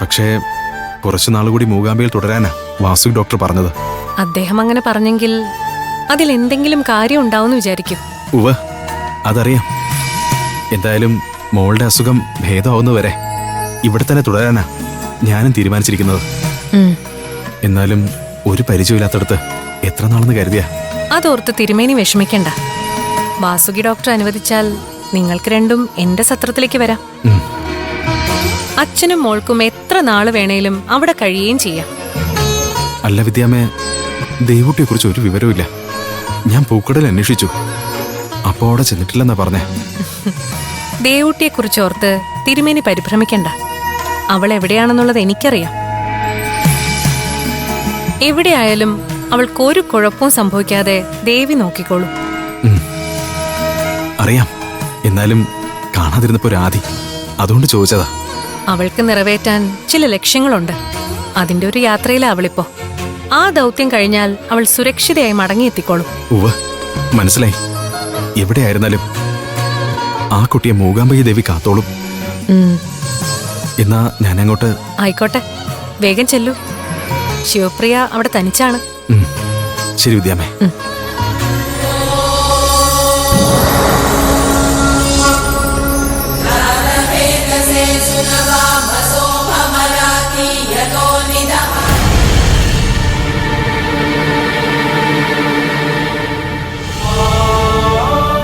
പക്ഷേ കുറച്ചു നാളുകൂടി മൂകാംബികയിൽ തുടരാനാ വാസു ഡോക്ടർ പറഞ്ഞത്. അദ്ദേഹം അങ്ങനെ പറഞ്ഞെങ്കിൽ അതിൽ എന്തെങ്കിലും കാര്യം ഉണ്ടാവുമെന്ന് വിചാരിക്കും. ഉവ്വ്, അതറിയാം. എന്തായാലും മോളുടെ അസുഖം ഭേദമാവുന്നവരെ ഇവിടെ തന്നെ തുടരാനാ ഞാനും തീരുമാനിച്ചിരിക്കുന്നത്. എന്നാലും ഒരു പരിചയമില്ലാത്തടത്ത് എത്ര നാളെന്ന് കരുതിയാ? അതോർത്ത് തിരുമേനി വിഷമിക്കണ്ട. വാസുകി ഡോക്ടർ അനുവദിച്ചാൽ നിങ്ങൾക്ക് രണ്ടും എന്റെ സത്രത്തിലേക്ക് വരാം. അച്ഛനും മോൾക്കും എത്ര നാള് വേണേലും അവിടെ കഴിയുകയും ചെയ്യാം. അല്ല വിദ്യാമ്മേ, ദേവുട്ടിയെ കുറിച്ച് ഒരു വിവരവുമില്ല. ഞാൻ പൂക്കടൽ അന്വേഷിച്ചു, അപ്പോ അവിടെ ചെന്നിട്ടില്ലെന്നാ പറഞ്ഞേ. ദേവുട്ടിയെ കുറിച്ച് ഓർത്ത് തിരുമേനി പരിഭ്രമിക്കണ്ട. അവൾ എവിടെയാണെന്നുള്ളത് എനിക്കറിയാം. എവിടെയായാലും അവൾക്കൊരു കുഴപ്പവും സംഭവിക്കാതെ ദേവി നോക്കിക്കോളൂ. അറിയാം, എന്നാലും കാണാതിരുന്നപ്പോ രാധി, അതുകൊണ്ട് ചോദിച്ചതാ. അവൾക്ക് നിറവേറ്റാൻ ചില ലക്ഷ്യങ്ങളുണ്ട്. അതിന്റെ ഒരു യാത്രയിലാ അവളിപ്പോ. ആ ദൗത്യം കഴിഞ്ഞാൽ അവൾ സുരക്ഷിതയായി മടങ്ങിയെത്തിക്കോളും. ഉവ്വ്, മനസ്സിലായി. എവിടെയായിരുന്നാലും ആ കുട്ടിയെ മൂകാംബിക ദേവി കാത്തോളും. എന്നാ ഞാനങ്ങോട്ട്. ആയിക്കോട്ടെ, വേഗം ചെല്ലൂ. ശിവപ്രിയ അവിടെ തനിച്ചാണ്. ശരി വിദ്യാമ്മേ.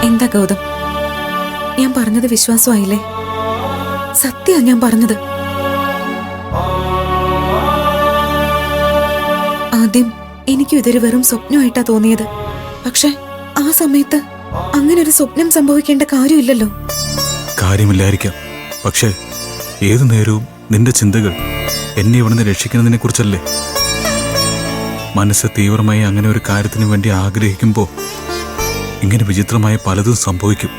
എന്താ ഗൗതം, ഞാൻ പറഞ്ഞത് വിശ്വാസമായില്ലേ? സത്യാ ഞാൻ പറഞ്ഞത്. ആദ്യം എനിക്കും ഇതൊരു വെറും സ്വപ്നമായിട്ടാ തോന്നിയത്. പക്ഷെ ആ സമയത്ത് അങ്ങനെ ഒരു സ്വപ്നം സംഭവിക്കേണ്ട കാര്യമില്ലല്ലോ. കാര്യമില്ലായിരിക്കാം, പക്ഷേ ഏതു നേരവും നിന്റെ ചിന്തകൾ എന്നെ ഇവിടുന്ന് രക്ഷിക്കുന്നതിനെ കുറിച്ചല്ലേ? മനസ്സ് തീവ്രമായി അങ്ങനെ ഒരു കാര്യത്തിനു വേണ്ടി ആഗ്രഹിക്കുമ്പോൾ ഇങ്ങനെ വിചിത്രമായ പലതും സംഭവിക്കും.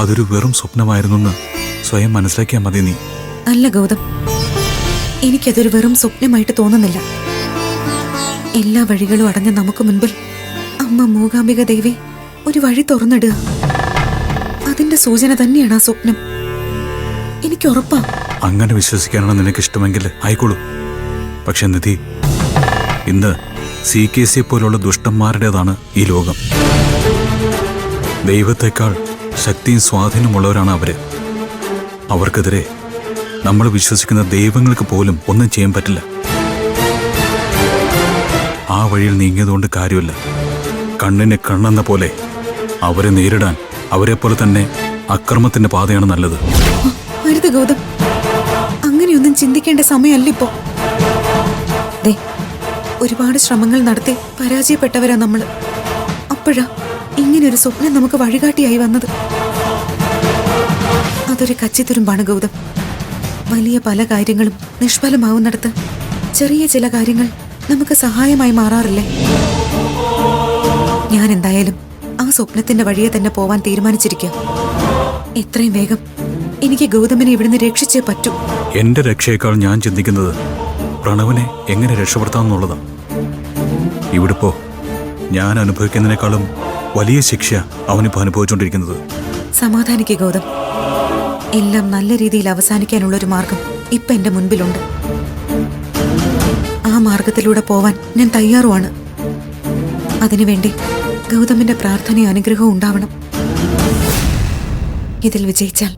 അതൊരു വെറും സ്വപ്നമായിരുന്നെന്ന് സ്വയം മനസ്സിലാക്കിയാൽ മതി നീ. അല്ല ഗൗതം, എനിക്കതൊരു വെറും സ്വപ്നമായിട്ട് തോന്നുന്നില്ല. എല്ലാ വഴികളും അടഞ്ഞ നമുക്ക് മുൻപിൽ അമ്മ മൂകാംബിക ദേവി ഒരു വഴി തുറന്നിടുക. അതിന്റെ സൂചന തന്നെയാണ് ആ സ്വപ്നം. എനിക്ക് ഉറപ്പാ. അങ്ങനെ വിശ്വസിക്കാനാണ് നിനക്ക് ഇഷ്ടമെങ്കിൽ ആയിക്കോളൂ. പക്ഷെ നിധി, ഇന്ന് CKC പോലുള്ള ദുഷ്ടന്മാരുടേതാണ് ഈ ലോകം. ദൈവത്തെക്കാൾ ശക്തിയും സ്വാധീനമുള്ളവരാണ് അവര്. അവർക്കെതിരെ നമ്മൾ വിശ്വസിക്കുന്ന ദൈവങ്ങൾക്ക് പോലും ഒന്നും ചെയ്യാൻ പറ്റില്ല. ആ വഴിയിൽ നീങ്ങിയതുകൊണ്ട് കാര്യമില്ല. കണ്ണിന് കണ്ണെന്ന പോലെ അവരെ നേരിടാൻ അവരെ പോലെ തന്നെ അക്രമത്തിന്റെ പാതയാണ് നല്ലത്. അരുത് ഗൗതം, അങ്ങനെയൊന്നും ചിന്തിക്കേണ്ട സമയമല്ലിപ്പോ. ഒരുപാട് ശ്രമങ്ങൾ നടത്തി പരാജയപ്പെട്ടവരാ നമ്മള്. അപ്പോഴാ ഇങ്ങനൊരു സ്വപ്നം നമുക്ക് വഴികാട്ടിയായി വന്നത്. അതൊരു കച്ചിത്തുരുമ്പാണ് ഗൗതം. വലിയ പല കാര്യങ്ങളും നിഷ്ഫലമാവുന്നിടത്ത് ചെറിയ ചില കാര്യങ്ങൾ നമുക്ക് സഹായമായി മാറാറില്ലേ? ഞാൻ എന്തായാലും ആ സ്വപ്നത്തിന്റെ വഴിയെ തന്നെ പോവാൻ തീരുമാനിച്ചിരിക്കുക. എത്രയും വേഗം എനിക്ക് ഗൗതമിനെ ഇവിടുന്ന് രക്ഷിച്ചേ പറ്റൂ. എന്റെ രക്ഷയേക്കാൾ ഞാൻ ചിന്തിക്കുന്നത് പ്രണവിനെ എങ്ങനെ രക്ഷപ്പെടുത്താമെന്നുള്ളതാണ്. ഇവിടിപ്പോ ഞാൻ അനുഭവിക്കുന്നതിനേക്കാളും വലിയ ശിക്ഷ അവനിപ്പോ അനുഭവിച്ചുകൊണ്ടിരിക്കുന്നത്. സമാധാനിക്കുക ഗൗതം. എല്ലാം നല്ല രീതിയിൽ അവസാനിക്കാനുള്ളൊരു മാർഗം ഇപ്പൊ എന്റെ മുൻപിലുണ്ട്. ആ മാർഗത്തിലൂടെ പോവാൻ ഞാൻ തയ്യാറുമാണ്. അതിനുവേണ്ടി ഗൗതമിന്റെ പ്രാർത്ഥനയും അനുഗ്രഹവും ഉണ്ടാവണം. ഇതിൽ വിജയിച്ചാൽ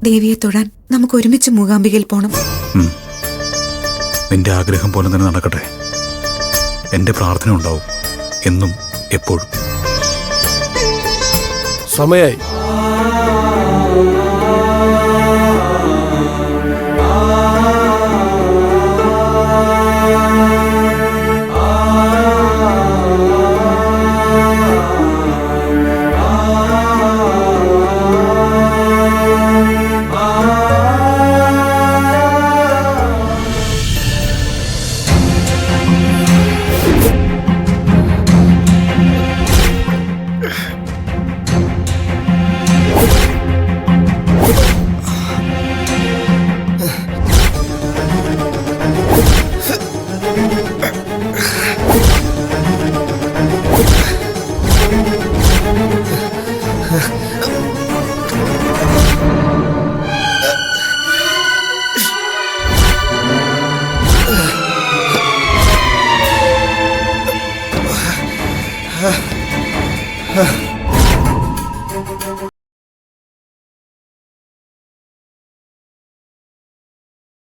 ദേവിയെ തൊഴാൻ നമുക്ക് ഒരുമിച്ച് മൂകാംബികയിൽ പോണം. നിന്റെ ആഗ്രഹം പോലെ തന്നെ നടക്കട്ടെ. എന്റെ പ്രാർത്ഥന ഉണ്ടാവും എന്നും എപ്പോഴും. സമയായി. ആ